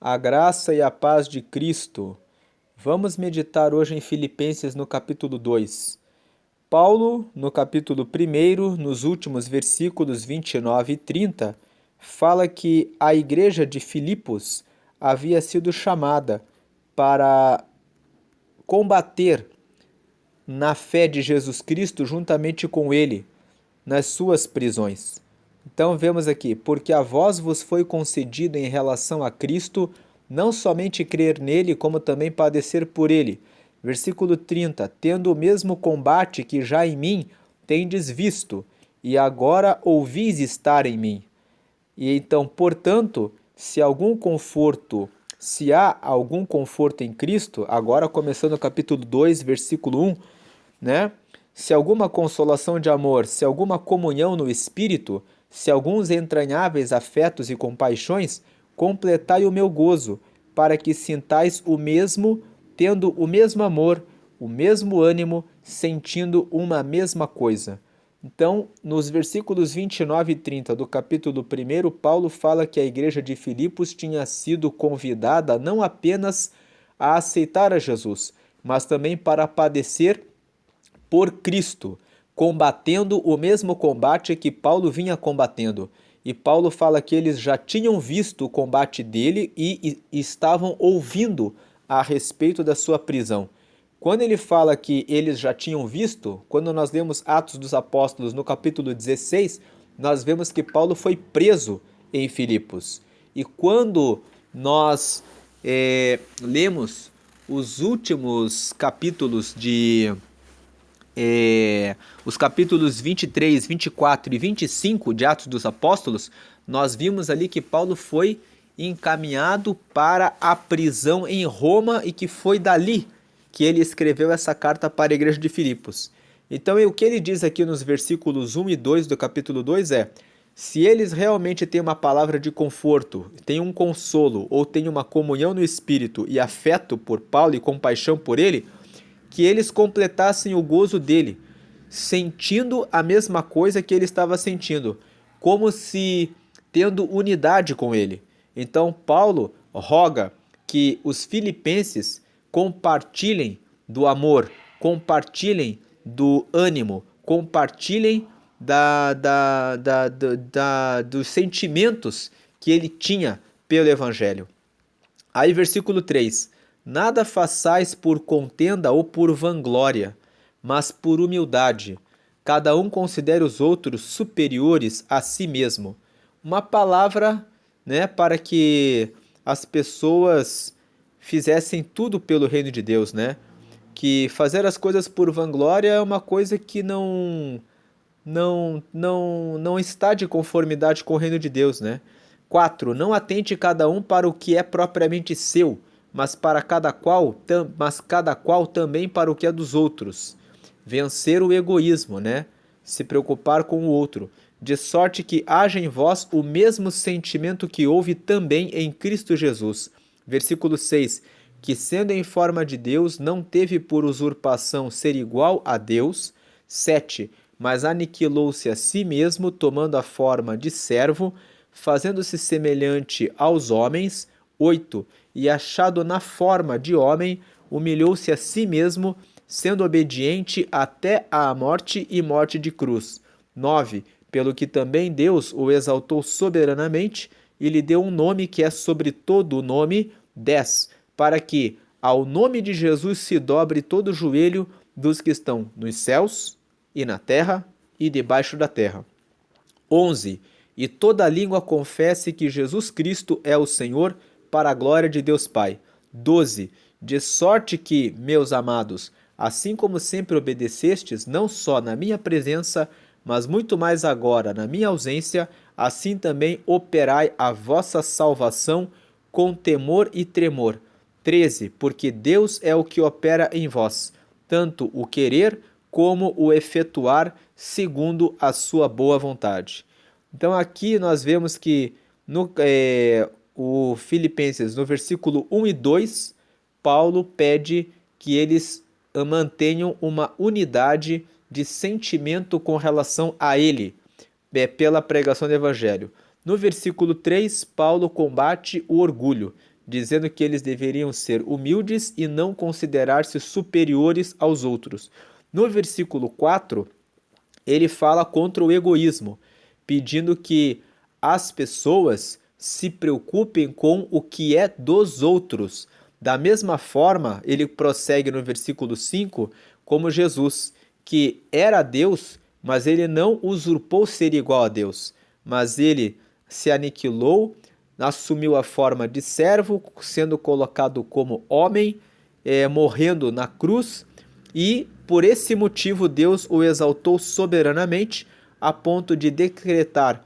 A graça e a paz de Cristo. Vamos meditar hoje em Filipenses no capítulo 2. Paulo, no capítulo 1, nos últimos versículos 29 e 30, fala que a igreja de Filipos havia sido chamada para combater na fé de Jesus Cristo juntamente com ele nas suas prisões. Então vemos aqui, porque a vós vos foi concedido em relação a Cristo, não somente crer nele, como também padecer por ele. Versículo 30, tendo o mesmo combate que já em mim tendes visto, e agora ouvis estar em mim. E então, portanto, se há algum conforto em Cristo, agora começando o capítulo 2, versículo 1, né? Se alguma consolação de amor, se alguma comunhão no espírito, se alguns entranháveis afetos e compaixões, completai o meu gozo, para que sintais o mesmo, tendo o mesmo amor, o mesmo ânimo, sentindo uma mesma coisa. Então, nos versículos 29 e 30 do capítulo 1, Paulo fala que a igreja de Filipos tinha sido convidada não apenas a aceitar a Jesus, mas também para padecer por Cristo, combatendo o mesmo combate que Paulo vinha combatendo. E Paulo fala que eles já tinham visto o combate dele e estavam ouvindo a respeito da sua prisão. Quando ele fala que eles já tinham visto, quando nós lemos Atos dos Apóstolos no capítulo 16, nós vemos que Paulo foi preso em Filipos. E quando nós lemos os últimos capítulos os capítulos 23, 24 e 25 de Atos dos Apóstolos, nós vimos ali que Paulo foi encaminhado para a prisão em Roma e que foi dali que ele escreveu essa carta para a igreja de Filipos. Então, o que ele diz aqui nos versículos 1 e 2 do capítulo 2 é: se eles realmente têm uma palavra de conforto, têm um consolo ou têm uma comunhão no espírito e afeto por Paulo e compaixão por ele, que eles completassem o gozo dele, sentindo a mesma coisa que ele estava sentindo, como se tendo unidade com ele. Então, Paulo roga que os filipenses compartilhem do amor, compartilhem do ânimo, compartilhem dos sentimentos que ele tinha pelo Evangelho. Aí, versículo 3: nada façais por contenda ou por vanglória, mas por humildade. Cada um considere os outros superiores a si mesmo. Uma palavra, né, para que as pessoas fizessem tudo pelo reino de Deus, né? Que fazer as coisas por vanglória é uma coisa que não está de conformidade com o reino de Deus, né? 4. Não atente cada um para o que é propriamente seu, mas cada qual também para o que é dos outros. Vencer o egoísmo, né? Se preocupar com o outro, de sorte que haja em vós o mesmo sentimento que houve também em Cristo Jesus. Versículo 6. Que sendo em forma de Deus, não teve por usurpação ser igual a Deus. 7. Mas aniquilou-se a si mesmo, tomando a forma de servo, fazendo-se semelhante aos homens. 8. E achado na forma de homem, humilhou-se a si mesmo, sendo obediente até à morte e morte de cruz. 9. Pelo que também Deus o exaltou soberanamente e lhe deu um nome que é sobre todo o nome. 10. Para que ao nome de Jesus se dobre todo o joelho dos que estão nos céus e na terra e debaixo da terra. 11. E toda língua confesse que Jesus Cristo é o Senhor, para a glória de Deus Pai. 12. De sorte que, meus amados, assim como sempre obedecestes, não só na minha presença, mas muito mais agora na minha ausência, assim também operai a vossa salvação com temor e tremor. 13. Porque Deus é o que opera em vós, tanto o querer como o efetuar segundo a sua boa vontade. Então aqui nós vemos que o Filipenses, no versículo 1 e 2, Paulo pede que eles mantenham uma unidade de sentimento com relação a ele, pela pregação do Evangelho. No versículo 3, Paulo combate o orgulho, dizendo que eles deveriam ser humildes e não considerar-se superiores aos outros. No versículo 4, ele fala contra o egoísmo, pedindo que as pessoas se preocupem com o que é dos outros. Da mesma forma, ele prossegue no versículo 5, como Jesus, que era Deus, mas ele não usurpou ser igual a Deus, mas ele se aniquilou, assumiu a forma de servo, sendo colocado como homem, morrendo na cruz, e por esse motivo Deus o exaltou soberanamente a ponto de decretar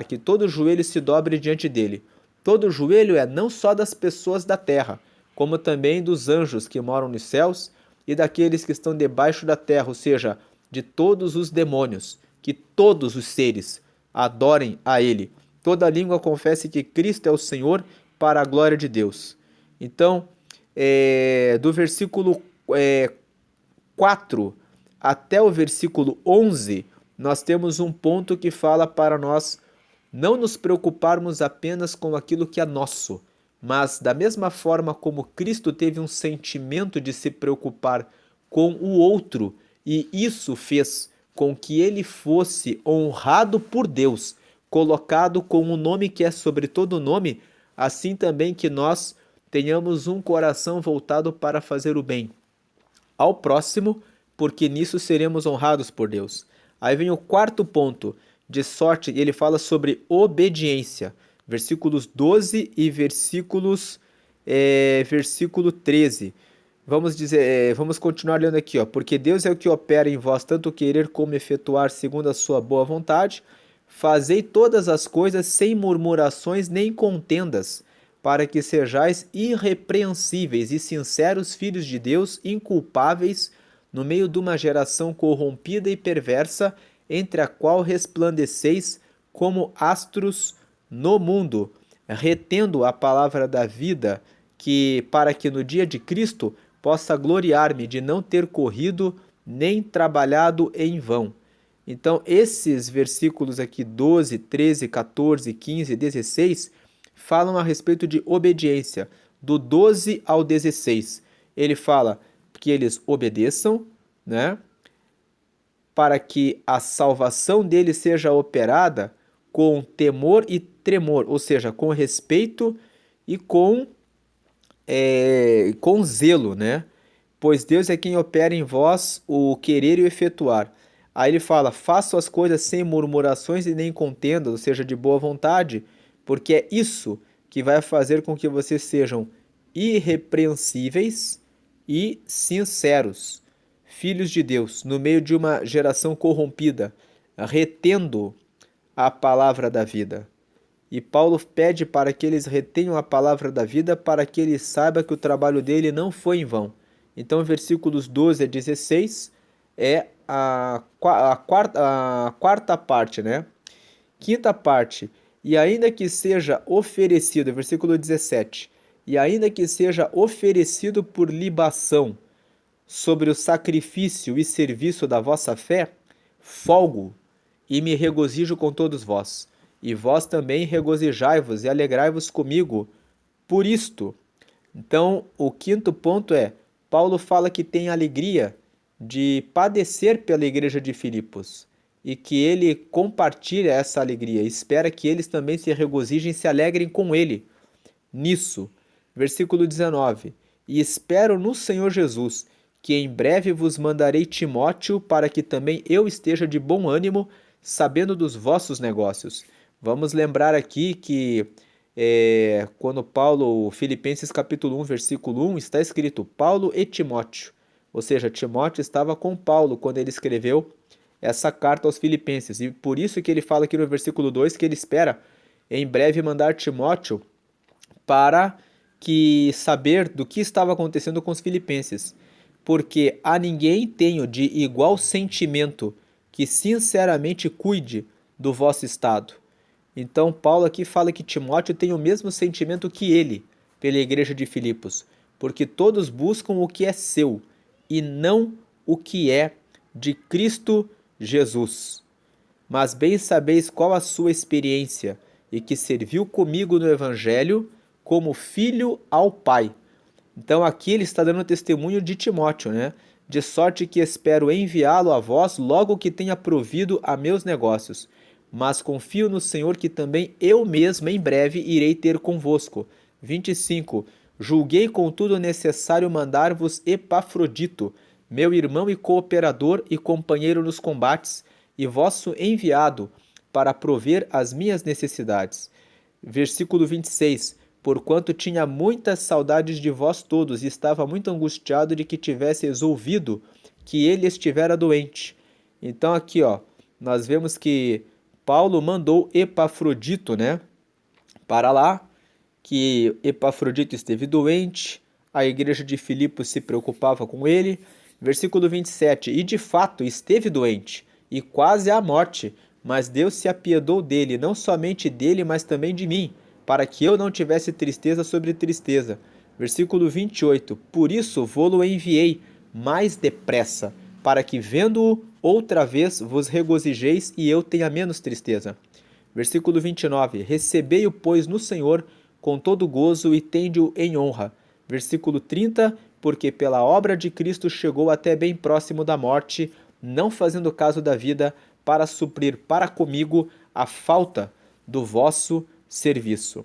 que todo joelho se dobre diante dele. Todo joelho é não só das pessoas da terra, como também dos anjos que moram nos céus e daqueles que estão debaixo da terra, ou seja, de todos os demônios, que todos os seres adorem a ele. Toda língua confesse que Cristo é o Senhor, para a glória de Deus. Então, do versículo 4 até o versículo 11, nós temos um ponto que fala para nós não nos preocuparmos apenas com aquilo que é nosso, mas da mesma forma como Cristo teve um sentimento de se preocupar com o outro, e isso fez com que ele fosse honrado por Deus, colocado com o nome que é sobre todo nome, assim também que nós tenhamos um coração voltado para fazer o bem ao próximo, porque nisso seremos honrados por Deus. Aí vem o quarto ponto, de sorte, ele fala sobre obediência, versículos 12 e versículo 13. Vamos continuar lendo aqui, ó. Porque Deus é o que opera em vós tanto querer como efetuar segundo a sua boa vontade. Fazei todas as coisas sem murmurações nem contendas, para que sejais irrepreensíveis e sinceros filhos de Deus, inculpáveis, no meio de uma geração corrompida e perversa, entre a qual resplandeceis como astros no mundo, retendo a palavra da vida, para que no dia de Cristo possa gloriar-me de não ter corrido nem trabalhado em vão. Então, esses versículos aqui, 12, 13, 14, 15 e 16, falam a respeito de obediência. Do 12 ao 16, ele fala que eles obedeçam, né? Para que a salvação deles seja operada com temor e tremor, ou seja, com respeito e com zelo, né? Pois Deus é quem opera em vós o querer e o efetuar. Aí ele fala, façam as coisas sem murmurações e nem contendas, ou seja, de boa vontade, porque é isso que vai fazer com que vocês sejam irrepreensíveis e sinceros, filhos de Deus, no meio de uma geração corrompida, retendo a palavra da vida. E Paulo pede para que eles retenham a palavra da vida, para que ele saiba que o trabalho dele não foi em vão. Então, versículos 12 a 16 é a quarta parte, né? Quinta parte, e ainda que seja oferecido, versículo 17, e ainda que seja oferecido por libação sobre o sacrifício e serviço da vossa fé, folgo e me regozijo com todos vós. E vós também regozijai-vos e alegrai-vos comigo por isto. Então, o quinto ponto é, Paulo fala que tem alegria de padecer pela igreja de Filipos e que ele compartilha essa alegria, espera que eles também se regozijem e se alegrem com ele nisso. Versículo 19, e espero no Senhor Jesus, que em breve vos mandarei Timóteo, para que também eu esteja de bom ânimo, sabendo dos vossos negócios. Vamos lembrar aqui que quando Paulo, Filipenses capítulo 1, versículo 1, está escrito Paulo e Timóteo. Ou seja, Timóteo estava com Paulo quando ele escreveu essa carta aos Filipenses. E por isso que ele fala aqui no versículo 2 que ele espera em breve mandar Timóteo para que saber do que estava acontecendo com os filipenses. Porque a ninguém tenho de igual sentimento que sinceramente cuide do vosso estado. Então Paulo aqui fala que Timóteo tem o mesmo sentimento que ele pela igreja de Filipos, porque todos buscam o que é seu e não o que é de Cristo Jesus. Mas bem sabeis qual a sua experiência e que serviu comigo no evangelho, como filho ao Pai. Então aqui ele está dando testemunho de Timóteo, né? De sorte que espero enviá-lo a vós logo que tenha provido a meus negócios. Mas confio no Senhor que também eu mesmo em breve irei ter convosco. 25. Julguei contudo necessário mandar-vos Epafrodito, meu irmão e cooperador e companheiro nos combates, e vosso enviado, para prover as minhas necessidades. Versículo 26. Porquanto tinha muitas saudades de vós todos, e estava muito angustiado de que tivesseis ouvido que ele estivera doente. Então aqui, ó, nós vemos que Paulo mandou Epafrodito, né, para lá, que Epafrodito esteve doente, a igreja de Filipos se preocupava com ele. Versículo 27, e de fato esteve doente, e quase à morte, mas Deus se apiedou dele, não somente dele, mas também de mim, para que eu não tivesse tristeza sobre tristeza. Versículo 28, por isso vô-lo enviei mais depressa, para que vendo-o outra vez vos regozijeis e eu tenha menos tristeza. Versículo 29, recebei-o, pois, no Senhor com todo gozo e tende-o em honra. Versículo 30, porque pela obra de Cristo chegou até bem próximo da morte, não fazendo caso da vida, para suprir para comigo a falta do vosso serviço.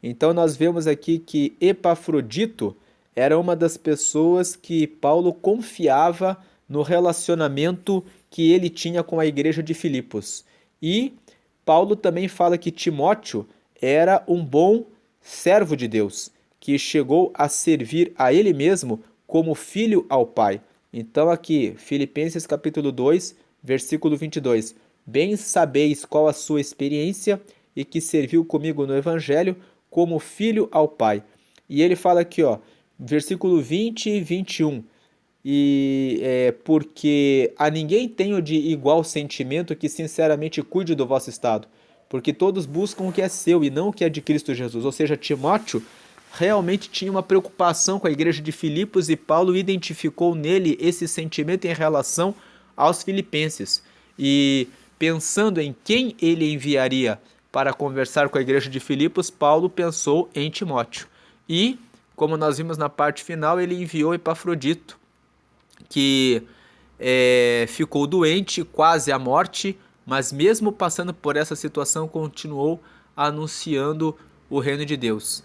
Então nós vemos aqui que Epafrodito era uma das pessoas que Paulo confiava no relacionamento que ele tinha com a igreja de Filipos. E Paulo também fala que Timóteo era um bom servo de Deus, que chegou a servir a ele mesmo como filho ao Pai. Então aqui, Filipenses capítulo 2, versículo 22. Bem sabeis qual a sua experiência e que serviu comigo no Evangelho como filho ao Pai. E ele fala aqui, ó, versículo 20 e 21. Porque a ninguém tenho de igual sentimento que sinceramente cuide do vosso estado, porque todos buscam o que é seu e não o que é de Cristo Jesus. Ou seja, Timóteo realmente tinha uma preocupação com a igreja de Filipos e Paulo identificou nele esse sentimento em relação aos filipenses. E pensando em quem ele enviaria para conversar com a igreja de Filipos, Paulo pensou em Timóteo. E, como nós vimos na parte final, ele enviou Epafrodito, que ficou doente, quase à morte, mas mesmo passando por essa situação, continuou anunciando o reino de Deus.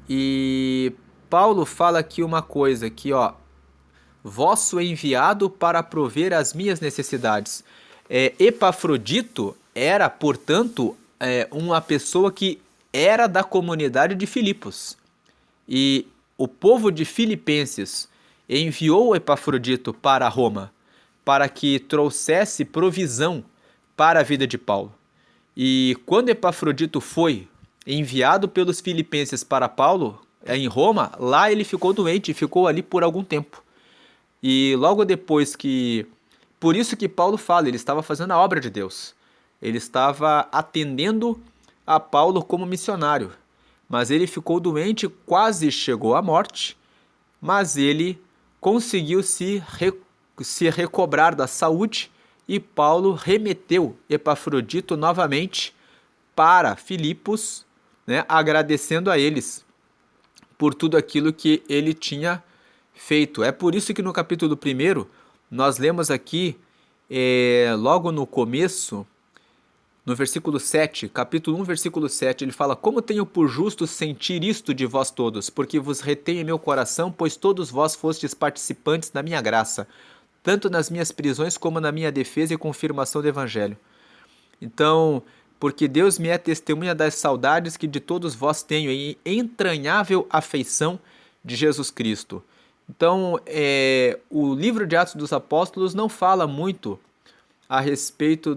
E Paulo fala aqui uma coisa, que ó, vosso enviado para prover as minhas necessidades. Epafrodito era, portanto, uma pessoa que era da comunidade de Filipos. E o povo de Filipenses enviou Epafrodito para Roma, para que trouxesse provisão para a vida de Paulo. E quando Epafrodito foi enviado pelos filipenses para Paulo, em Roma, lá ele ficou doente e ficou ali por algum tempo. E logo depois que... Por isso que Paulo fala, ele estava fazendo a obra de Deus. Ele estava atendendo a Paulo como missionário. Mas ele ficou doente, quase chegou à morte, mas ele conseguiu se recobrar da saúde e Paulo remeteu Epafrodito novamente para Filipos, né, agradecendo a eles por tudo aquilo que ele tinha feito. É por isso que no capítulo 1 nós lemos aqui, logo no começo, no versículo 7, capítulo 1, versículo 7, ele fala: como tenho por justo sentir isto de vós todos, porque vos retenho em meu coração, pois todos vós fostes participantes da minha graça, tanto nas minhas prisões como na minha defesa e confirmação do Evangelho. Então, porque Deus me é testemunha das saudades que de todos vós tenho em entranhável afeição de Jesus Cristo. Então, o livro de Atos dos Apóstolos não fala muito a respeito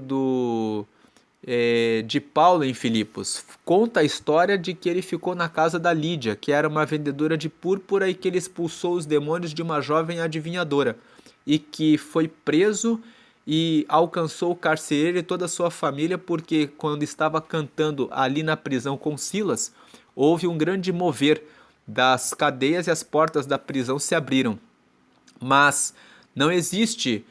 de Paulo em Filipos. Conta a história de que ele ficou na casa da Lídia, que era uma vendedora de púrpura, e que ele expulsou os demônios de uma jovem adivinhadora, e que foi preso e alcançou o carcereiro e toda a sua família, porque quando estava cantando ali na prisão com Silas, houve um grande mover das cadeias e as portas da prisão se abriram. Mas não existe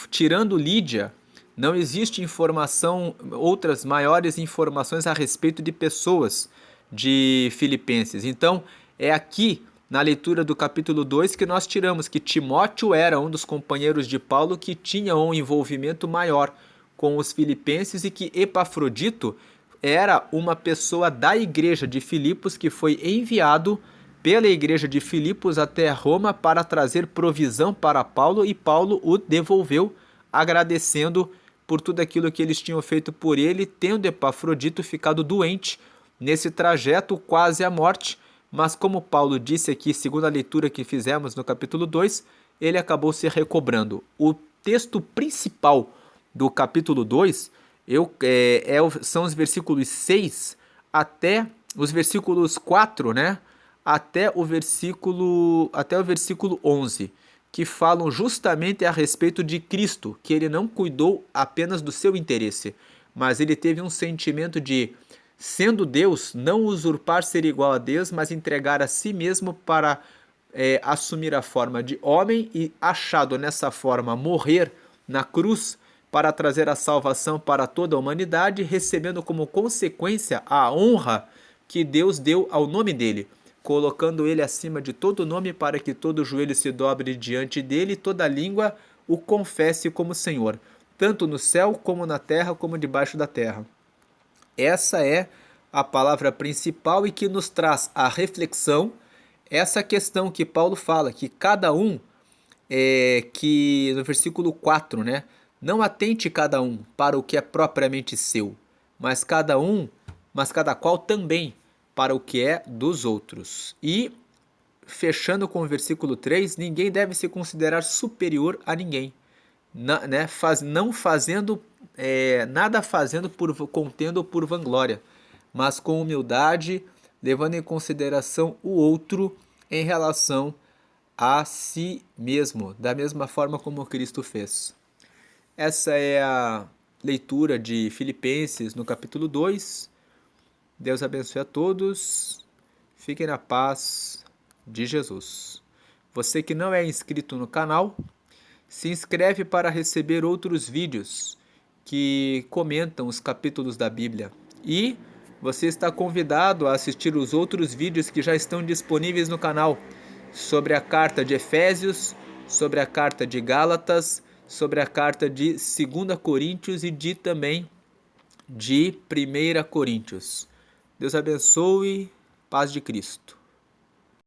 tirando Lídia, Não existe informação, outras maiores informações a respeito de pessoas de Filipenses. Então, é aqui na leitura do capítulo 2 que nós tiramos que Timóteo era um dos companheiros de Paulo que tinha um envolvimento maior com os filipenses e que Epafrodito era uma pessoa da igreja de Filipos que foi enviado pela igreja de Filipos até Roma para trazer provisão para Paulo, e Paulo o devolveu agradecendo por tudo aquilo que eles tinham feito por ele, tendo Epafrodito ficado doente nesse trajeto quase à morte, mas como Paulo disse aqui, segundo a leitura que fizemos no capítulo 2, ele acabou se recobrando. O texto principal do capítulo 2 são os versículos 6 até os versículos 4, né? Até o versículo 11, que falam justamente a respeito de Cristo, que ele não cuidou apenas do seu interesse, mas ele teve um sentimento de, sendo Deus, não usurpar ser igual a Deus, mas entregar a si mesmo para assumir a forma de homem e, achado nessa forma, morrer na cruz para trazer a salvação para toda a humanidade, recebendo como consequência a honra que Deus deu ao nome dele, colocando ele acima de todo nome para que todo joelho se dobre diante dele e toda língua o confesse como Senhor, tanto no céu como na terra como debaixo da terra. Essa é a palavra principal e que nos traz a reflexão, essa questão que Paulo fala, que cada um, que no versículo 4, né? Não atente cada um para o que é propriamente seu, mas cada qual também para o que é dos outros. E, fechando com o versículo 3, ninguém deve se considerar superior a ninguém, não fazendo, nada fazendo por contenda ou por vanglória, mas com humildade, levando em consideração o outro em relação a si mesmo, da mesma forma como Cristo fez. Essa é a leitura de Filipenses no capítulo 2. Deus abençoe a todos. Fiquem na paz de Jesus. Você que não é inscrito no canal, se inscreve para receber outros vídeos que comentam os capítulos da Bíblia. E você está convidado a assistir os outros vídeos que já estão disponíveis no canal sobre a carta de Efésios, sobre a carta de Gálatas, sobre a carta de 2 Coríntios e também de 1 Coríntios. Deus abençoe, paz de Cristo.